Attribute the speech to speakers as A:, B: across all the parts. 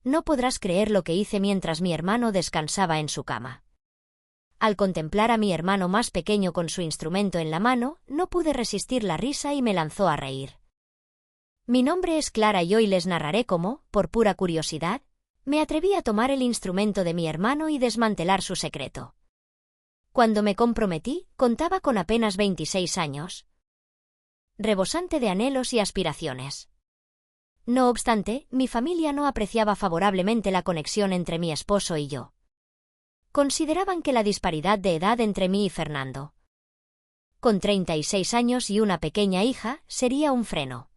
A: No podrás creer lo que hice mientras mi hermano descansaba en su cama. Al contemplar a mi hermano más pequeño con su instrumento en la mano, no pude resistir la risa y me lanzó a reír. Mi nombre es Clara y hoy les narraré cómo, por pura curiosidad, me atreví a tomar el instrumento de mi hermano y desmantelar su secreto. Cuando me comprometí, contaba con apenas 26 años. Rebosante de anhelos y aspiraciones. No obstante, mi familia no apreciaba favorablemente la conexión entre mi esposo y yo. Consideraban que la disparidad de edad entre mí y Fernando, con 36 años y una pequeña hija, sería un freno.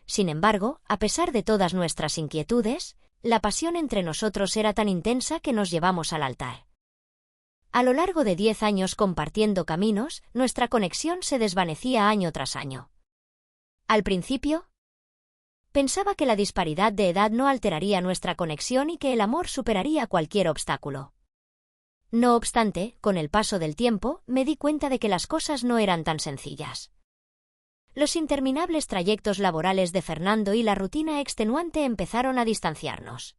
A: Sin embargo, a pesar de todas nuestras inquietudes, la pasión entre nosotros era tan intensa que nos llevamos al altar. A lo largo de 10 años compartiendo caminos, nuestra conexión se desvanecía año tras año. Al principio, pensaba que la disparidad de edad no alteraría nuestra conexión y que el amor superaría cualquier obstáculo. No obstante, con el paso del tiempo, me di cuenta de que las cosas no eran tan sencillas. Los interminables trayectos laborales de Fernando y la rutina extenuante empezaron a distanciarnos.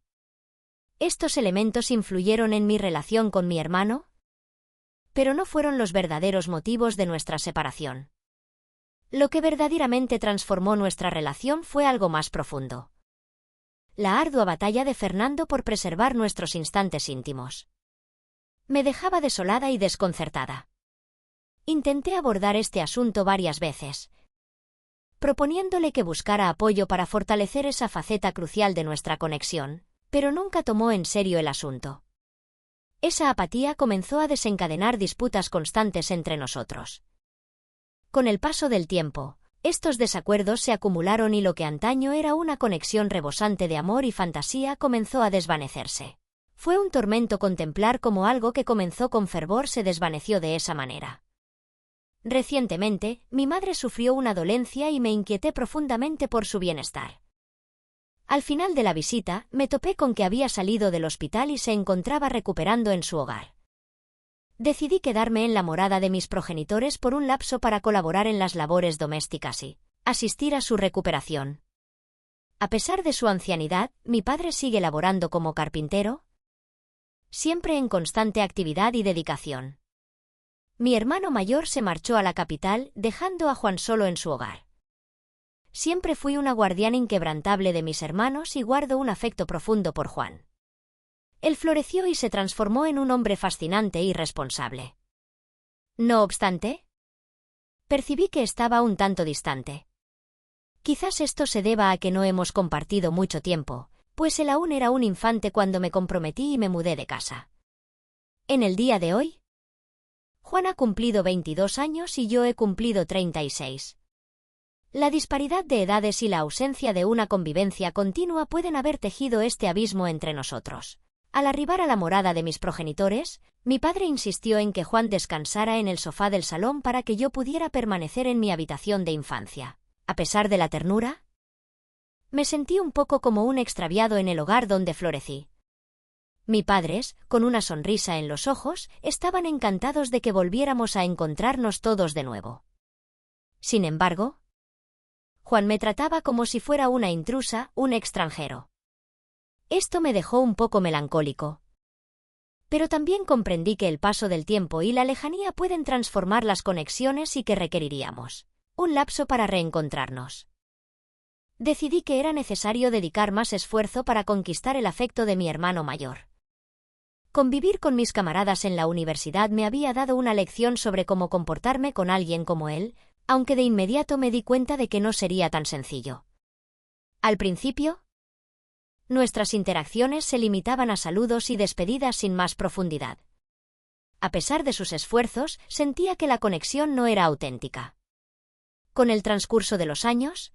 A: Estos elementos influyeron en mi relación con mi hermano, pero no fueron los verdaderos motivos de nuestra separación. Lo que verdaderamente transformó nuestra relación fue algo más profundo. La ardua batalla de Fernando por preservar nuestros instantes íntimos. Me dejaba desolada y desconcertada. Intenté abordar este asunto varias veces, proponiéndole que buscara apoyo para fortalecer esa faceta crucial de nuestra conexión, pero nunca tomó en serio el asunto. Esa apatía comenzó a desencadenar disputas constantes entre nosotros. Con el paso del tiempo, estos desacuerdos se acumularon y lo que antaño era una conexión rebosante de amor y fantasía comenzó a desvanecerse. Fue un tormento contemplar cómo algo que comenzó con fervor se desvaneció de esa manera. Recientemente, mi madre sufrió una dolencia y me inquieté profundamente por su bienestar. Al final de la visita, me topé con que había salido del hospital y se encontraba recuperando en su hogar. Decidí quedarme en la morada de mis progenitores por un lapso para colaborar en las labores domésticas y asistir a su recuperación. A pesar de su ancianidad, mi padre sigue laborando como carpintero, siempre en constante actividad y dedicación. Mi hermano mayor se marchó a la capital, dejando a Juan solo en su hogar. Siempre fui una guardián inquebrantable de mis hermanos y guardo un afecto profundo por Juan. Él floreció y se transformó en un hombre fascinante y responsable. No obstante, percibí que estaba un tanto distante. Quizás esto se deba a que no hemos compartido mucho tiempo, pues él aún era un infante cuando me comprometí y me mudé de casa. En el día de hoy, Juan ha cumplido 22 años y yo he cumplido 36. La disparidad de edades y la ausencia de una convivencia continua pueden haber tejido este abismo entre nosotros. Al arribar a la morada de mis progenitores, mi padre insistió en que Juan descansara en el sofá del salón para que yo pudiera permanecer en mi habitación de infancia. A pesar de la ternura, me sentí un poco como un extraviado en el hogar donde florecí. Mis padres, con una sonrisa en los ojos, estaban encantados de que volviéramos a encontrarnos todos de nuevo. Sin embargo, Juan me trataba como si fuera una intrusa, un extranjero. Esto me dejó un poco melancólico. Pero también comprendí que el paso del tiempo y la lejanía pueden transformar las conexiones y que requeriríamos un lapso para reencontrarnos. Decidí que era necesario dedicar más esfuerzo para conquistar el afecto de mi hermano mayor. Convivir con mis camaradas en la universidad me había dado una lección sobre cómo comportarme con alguien como él, aunque de inmediato me di cuenta de que no sería tan sencillo. Al principio, nuestras interacciones se limitaban a saludos y despedidas sin más profundidad. A pesar de sus esfuerzos, sentía que la conexión no era auténtica. Con el transcurso de los años,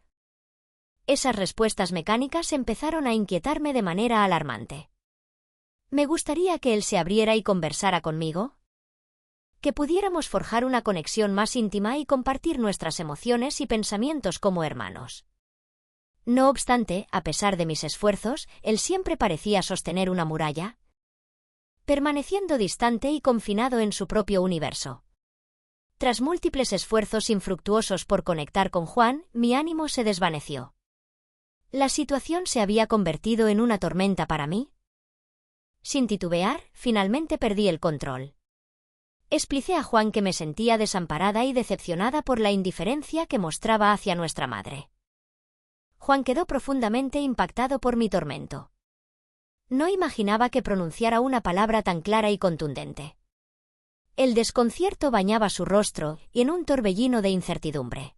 A: esas respuestas mecánicas empezaron a inquietarme de manera alarmante. Me gustaría que él se abriera y conversara conmigo, que pudiéramos forjar una conexión más íntima y compartir nuestras emociones y pensamientos como hermanos. No obstante, a pesar de mis esfuerzos, él siempre parecía sostener una muralla, permaneciendo distante y confinado en su propio universo. Tras múltiples esfuerzos infructuosos por conectar con Juan, mi ánimo se desvaneció. La situación se había convertido en una tormenta para mí. Sin titubear, finalmente perdí el control. Expliqué a Juan que me sentía desamparada y decepcionada por la indiferencia que mostraba hacia nuestra madre. Juan quedó profundamente impactado por mi tormento. No imaginaba que pronunciara una palabra tan clara y contundente. El desconcierto bañaba su rostro y en un torbellino de incertidumbre.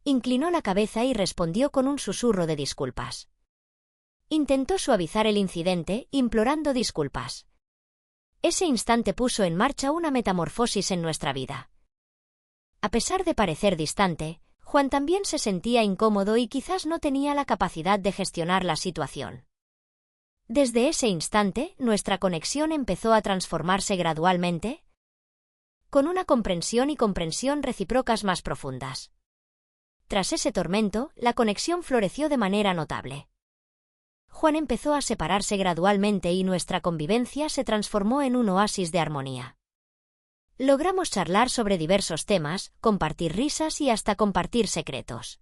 A: Inclinó la cabeza y respondió con un susurro de disculpas. Intentó suavizar el incidente, implorando disculpas. Ese instante puso en marcha una metamorfosis en nuestra vida. A pesar de parecer distante, Juan también se sentía incómodo y quizás no tenía la capacidad de gestionar la situación. Desde ese instante, nuestra conexión empezó a transformarse gradualmente, con una comprensión y comprensión recíprocas más profundas. Tras ese tormento, la conexión floreció de manera notable. Juan empezó a separarse gradualmente y nuestra convivencia se transformó en un oasis de armonía. Logramos charlar sobre diversos temas, compartir risas y hasta compartir secretos.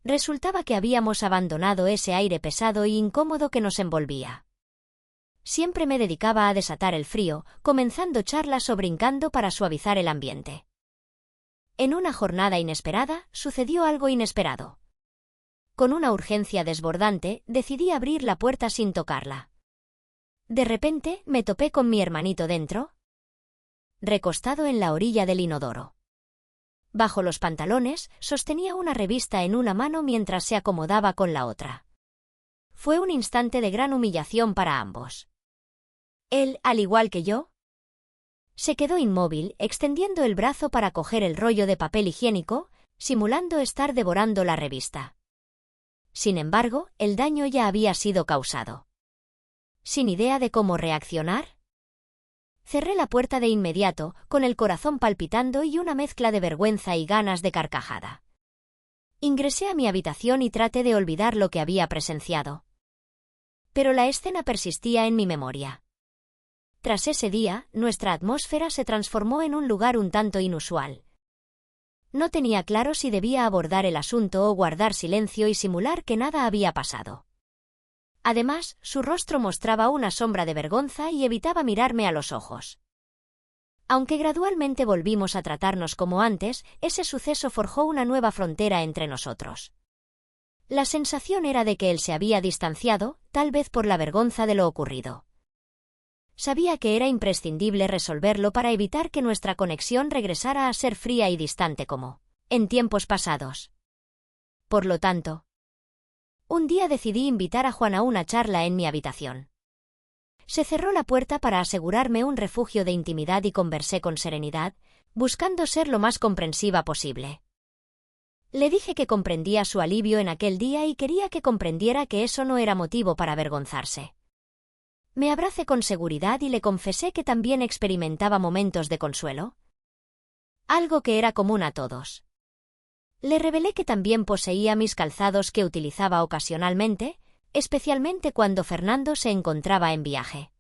A: Resultaba que habíamos abandonado ese aire pesado y incómodo que nos envolvía. Siempre me dedicaba a desatar el frío, comenzando charlas o brincando para suavizar el ambiente. En una jornada inesperada, sucedió algo inesperado. Con una urgencia desbordante, decidí abrir la puerta sin tocarla. De repente, me topé con mi hermanito dentro, recostado en la orilla del inodoro. Bajo los pantalones, sostenía una revista en una mano mientras se acomodaba con la otra. Fue un instante de gran humillación para ambos. Él, al igual que yo, se quedó inmóvil, extendiendo el brazo para coger el rollo de papel higiénico, simulando estar devorando la revista. Sin embargo, el daño ya había sido causado. Sin idea de cómo reaccionar, cerré la puerta de inmediato, con el corazón palpitando y una mezcla de vergüenza y ganas de carcajada. Ingresé a mi habitación y traté de olvidar lo que había presenciado. Pero la escena persistía en mi memoria. Tras ese día, nuestra atmósfera se transformó en un lugar un tanto inusual. No tenía claro si debía abordar el asunto o guardar silencio y simular que nada había pasado. Además, su rostro mostraba una sombra de vergüenza y evitaba mirarme a los ojos. Aunque gradualmente volvimos a tratarnos como antes, ese suceso forjó una nueva frontera entre nosotros. La sensación era de que él se había distanciado, tal vez por la vergüenza de lo ocurrido. Sabía que era imprescindible resolverlo para evitar que nuestra conexión regresara a ser fría y distante como en tiempos pasados. Por lo tanto, un día decidí invitar a Juan a una charla en mi habitación. Se cerró la puerta para asegurarme un refugio de intimidad y conversé con serenidad, buscando ser lo más comprensiva posible. Le dije que comprendía su alivio en aquel día y quería que comprendiera que eso no era motivo para avergonzarse. Me abracé con seguridad y le confesé que también experimentaba momentos de consuelo, algo que era común a todos. Le revelé que también poseía mis calzados que utilizaba ocasionalmente, especialmente cuando Fernando se encontraba en viaje.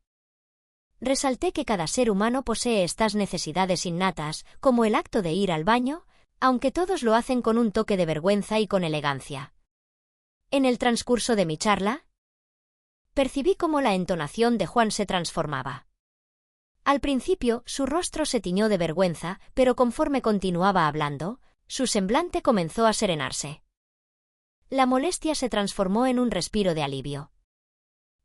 A: Resalté que cada ser humano posee estas necesidades innatas, como el acto de ir al baño, aunque todos lo hacen con un toque de vergüenza y con elegancia. En el transcurso de mi charla, percibí cómo la entonación de Juan se transformaba. Al principio, su rostro se tiñó de vergüenza, pero conforme continuaba hablando, su semblante comenzó a serenarse. La molestia se transformó en un respiro de alivio.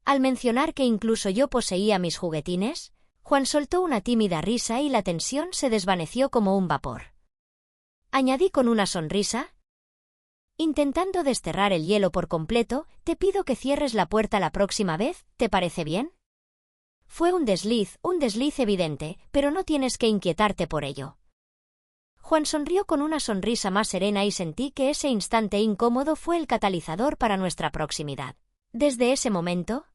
A: Al mencionar que incluso yo poseía mis juguetines, Juan soltó una tímida risa y la tensión se desvaneció como un vapor. Añadí con una sonrisa: intentando desterrar el hielo por completo, te pido que cierres la puerta la próxima vez, ¿te parece bien? Fue un desliz evidente, pero no tienes que inquietarte por ello. Juan sonrió con una sonrisa más serena y sentí que ese instante incómodo fue el catalizador para nuestra proximidad. Desde ese momento,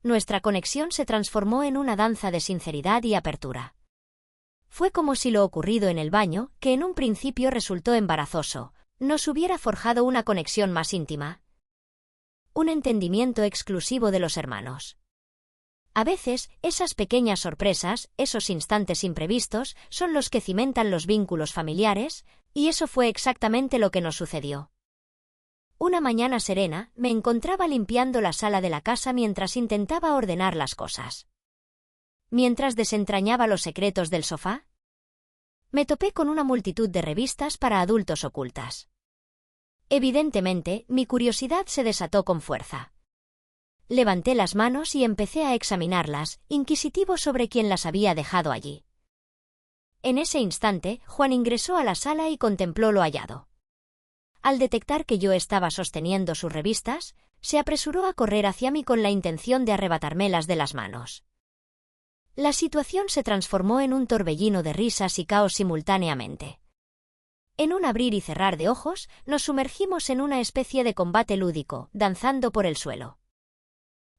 A: nuestra conexión se transformó en una danza de sinceridad y apertura. Fue como si lo ocurrido en el baño, que en un principio resultó embarazoso, nos hubiera forjado una conexión más íntima. Un entendimiento exclusivo de los hermanos. A veces, esas pequeñas sorpresas, esos instantes imprevistos, son los que cimentan los vínculos familiares, y eso fue exactamente lo que nos sucedió. Una mañana serena, me encontraba limpiando la sala de la casa mientras intentaba ordenar las cosas. Mientras desentrañaba los secretos del sofá, me topé con una multitud de revistas para adultos ocultas. Evidentemente, mi curiosidad se desató con fuerza. Levanté las manos y empecé a examinarlas, inquisitivo sobre quién las había dejado allí. En ese instante, Juan ingresó a la sala y contempló lo hallado. Al detectar que yo estaba sosteniendo sus revistas, se apresuró a correr hacia mí con la intención de arrebatármelas de las manos. La situación se transformó en un torbellino de risas y caos simultáneamente. En un abrir y cerrar de ojos, nos sumergimos en una especie de combate lúdico, danzando por el suelo.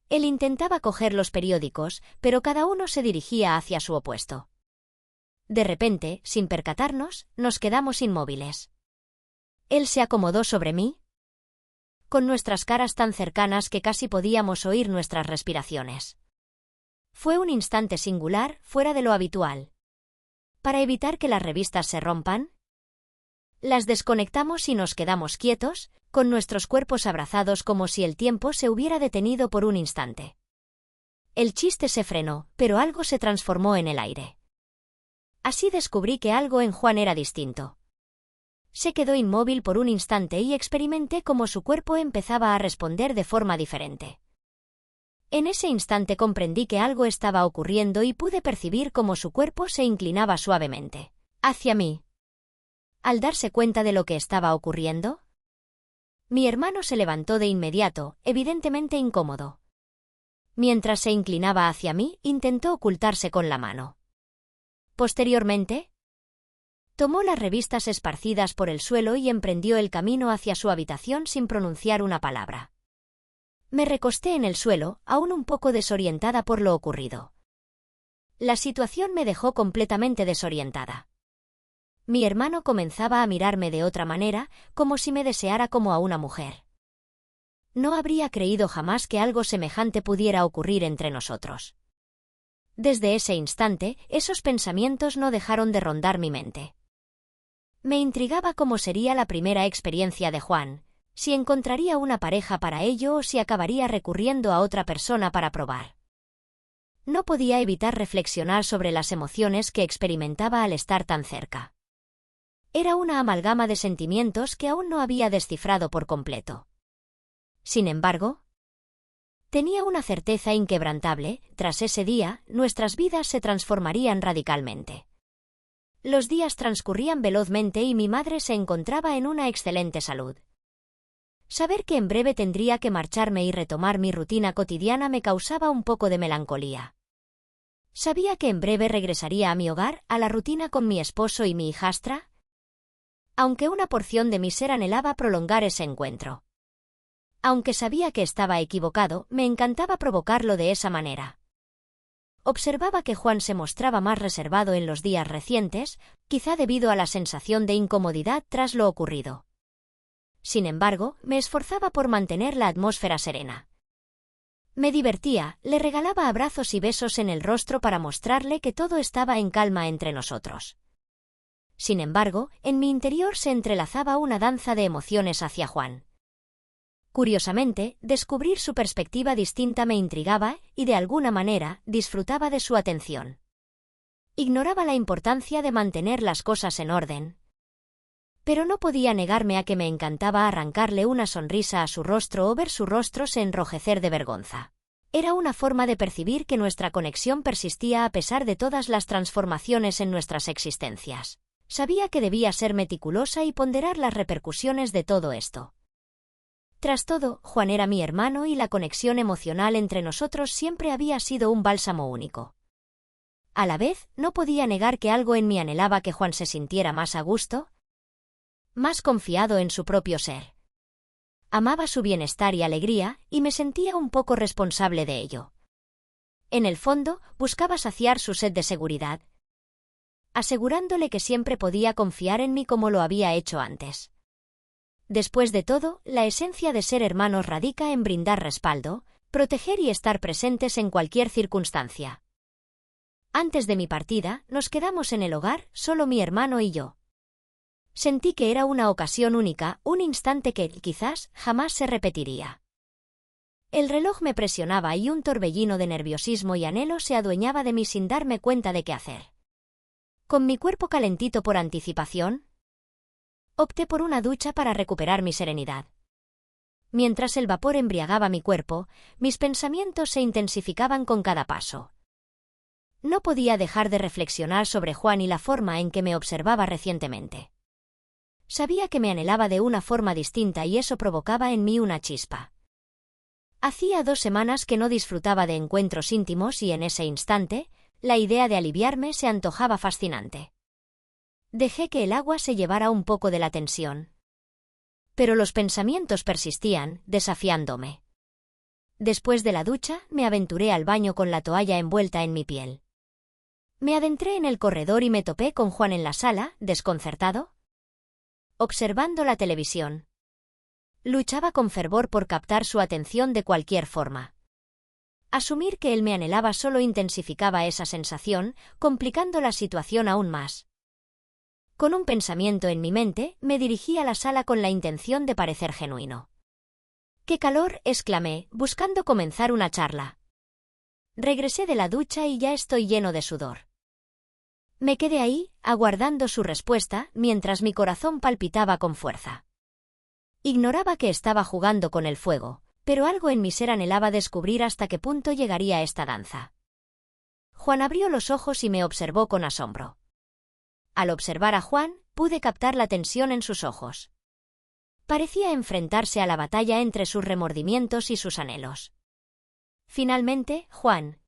A: Él intentaba coger los periódicos, pero cada uno se dirigía hacia su opuesto. De repente, sin percatarnos, nos quedamos inmóviles. Él se acomodó sobre mí, con nuestras caras tan cercanas que casi podíamos oír nuestras respiraciones. Fue un instante singular, fuera de lo habitual. Para evitar que las revistas se rompan, las desconectamos y nos quedamos quietos, con nuestros cuerpos abrazados como si el tiempo se hubiera detenido por un instante. El chiste se frenó, pero algo se transformó en el aire. Así descubrí que algo en Juan era distinto. Se quedó inmóvil por un instante y experimenté cómo su cuerpo empezaba a responder de forma diferente. En ese instante comprendí que algo estaba ocurriendo y pude percibir cómo su cuerpo se inclinaba suavemente hacia mí. Al darse cuenta de lo que estaba ocurriendo, mi hermano se levantó de inmediato, evidentemente incómodo. Mientras se inclinaba hacia mí, intentó ocultarse con la mano. Posteriormente, tomó las revistas esparcidas por el suelo y emprendió el camino hacia su habitación sin pronunciar una palabra. Me recosté en el suelo, aún un poco desorientada por lo ocurrido. La situación me dejó completamente desorientada. Mi hermano comenzaba a mirarme de otra manera, como si me deseara como a una mujer. No habría creído jamás que algo semejante pudiera ocurrir entre nosotros. Desde ese instante, esos pensamientos no dejaron de rondar mi mente. Me intrigaba cómo sería la primera experiencia de Juan, si encontraría una pareja para ello o si acabaría recurriendo a otra persona para probar. No podía evitar reflexionar sobre las emociones que experimentaba al estar tan cerca. Era una amalgama de sentimientos que aún no había descifrado por completo. Sin embargo, tenía una certeza inquebrantable: tras ese día, nuestras vidas se transformarían radicalmente. Los días transcurrían velozmente y mi madre se encontraba en una excelente salud. Saber que en breve tendría que marcharme y retomar mi rutina cotidiana me causaba un poco de melancolía. Sabía que en breve regresaría a mi hogar, a la rutina con mi esposo y mi hijastra, aunque una porción de mi ser anhelaba prolongar ese encuentro. Aunque sabía que estaba equivocado, me encantaba provocarlo de esa manera. Observaba que Juan se mostraba más reservado en los días recientes, quizá debido a la sensación de incomodidad tras lo ocurrido. Sin embargo, me esforzaba por mantener la atmósfera serena. Me divertía, le regalaba abrazos y besos en el rostro para mostrarle que todo estaba en calma entre nosotros. Sin embargo, en mi interior se entrelazaba una danza de emociones hacia Juan. Curiosamente, descubrir su perspectiva distinta me intrigaba y, de alguna manera, disfrutaba de su atención. Ignoraba la importancia de mantener las cosas en orden, pero no podía negarme a que me encantaba arrancarle una sonrisa a su rostro o ver su rostro se enrojecer de vergüenza. Era una forma de percibir que nuestra conexión persistía a pesar de todas las transformaciones en nuestras existencias. Sabía que debía ser meticulosa y ponderar las repercusiones de todo esto. Tras todo, Juan era mi hermano y la conexión emocional entre nosotros siempre había sido un bálsamo único. A la vez, no podía negar que algo en mí anhelaba que Juan se sintiera más a gusto, más confiado en su propio ser. Amaba su bienestar y alegría, y me sentía un poco responsable de ello. En el fondo, buscaba saciar su sed de seguridad, asegurándole que siempre podía confiar en mí como lo había hecho antes. Después de todo, la esencia de ser hermanos radica en brindar respaldo, proteger y estar presentes en cualquier circunstancia. Antes de mi partida, nos quedamos en el hogar, solo mi hermano y yo. Sentí que era una ocasión única, un instante que, quizás, jamás se repetiría. El reloj me presionaba y un torbellino de nerviosismo y anhelo se adueñaba de mí sin darme cuenta de qué hacer. Con mi cuerpo calentito por anticipación, opté por una ducha para recuperar mi serenidad. Mientras el vapor embriagaba mi cuerpo, mis pensamientos se intensificaban con cada paso. No podía dejar de reflexionar sobre Juan y la forma en que me observaba recientemente. Sabía que me anhelaba de una forma distinta y eso provocaba en mí una chispa. Hacía 2 semanas que no disfrutaba de encuentros íntimos y en ese instante, la idea de aliviarme se antojaba fascinante. Dejé que el agua se llevara un poco de la tensión. Pero los pensamientos persistían, desafiándome. Después de la ducha, me aventuré al baño con la toalla envuelta en mi piel. Me adentré en el corredor y me topé con Juan en la sala, desconcertado, observando la televisión. Luchaba con fervor por captar su atención de cualquier forma. Asumir que él me anhelaba solo intensificaba esa sensación, complicando la situación aún más. Con un pensamiento en mi mente, me dirigí a la sala con la intención de parecer genuino. ¡Qué calor!, exclamé, buscando comenzar una charla. Regresé de la ducha y ya estoy lleno de sudor. Me quedé ahí, aguardando su respuesta, mientras mi corazón palpitaba con fuerza. Ignoraba que estaba jugando con el fuego, pero algo en mi ser anhelaba descubrir hasta qué punto llegaría esta danza. Juan abrió los ojos y me observó con asombro. Al observar a Juan, pude captar la tensión en sus ojos. Parecía enfrentarse a la batalla entre sus remordimientos y sus anhelos. Finalmente, Juan,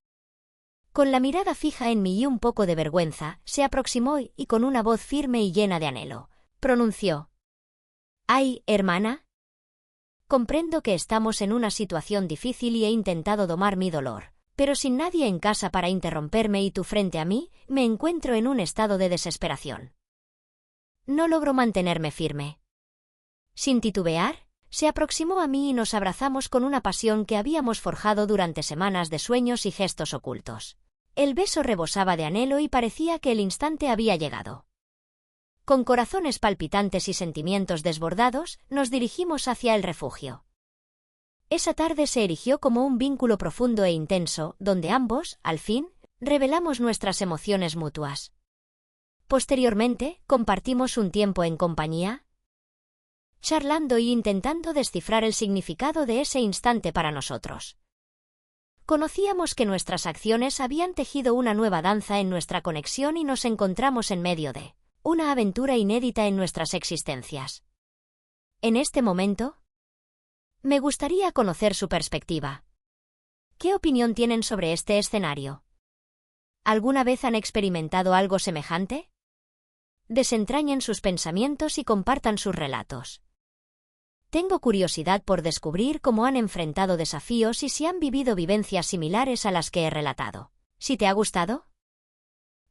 A: con la mirada fija en mí y un poco de vergüenza, se aproximó y con una voz firme y llena de anhelo, pronunció: «Ay, hermana. Comprendo que estamos en una situación difícil y he intentado domar mi dolor, pero sin nadie en casa para interromperme y tú frente a mí, me encuentro en un estado de desesperación. No logro mantenerme firme». Sin titubear, se aproximó a mí y nos abrazamos con una pasión que habíamos forjado durante semanas de sueños y gestos ocultos. El beso rebosaba de anhelo y parecía que el instante había llegado. Con corazones palpitantes y sentimientos desbordados, nos dirigimos hacia el refugio. Esa tarde se erigió como un vínculo profundo e intenso, donde ambos, al fin, revelamos nuestras emociones mutuas. Posteriormente, compartimos un tiempo en compañía, charlando y intentando descifrar el significado de ese instante para nosotros. Conocíamos que nuestras acciones habían tejido una nueva danza en nuestra conexión y nos encontramos en medio de una aventura inédita en nuestras existencias. En este momento, me gustaría conocer su perspectiva. ¿Qué opinión tienen sobre este escenario? ¿Alguna vez han experimentado algo semejante? Desentrañen sus pensamientos y compartan sus relatos. Tengo curiosidad por descubrir cómo han enfrentado desafíos y si han vivido vivencias similares a las que he relatado. Si te ha gustado,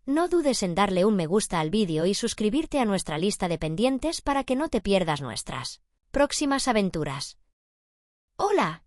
A: no dudes en darle un me gusta al vídeo y suscribirte a nuestra lista de pendientes para que no te pierdas nuestras próximas aventuras. ¡Hola!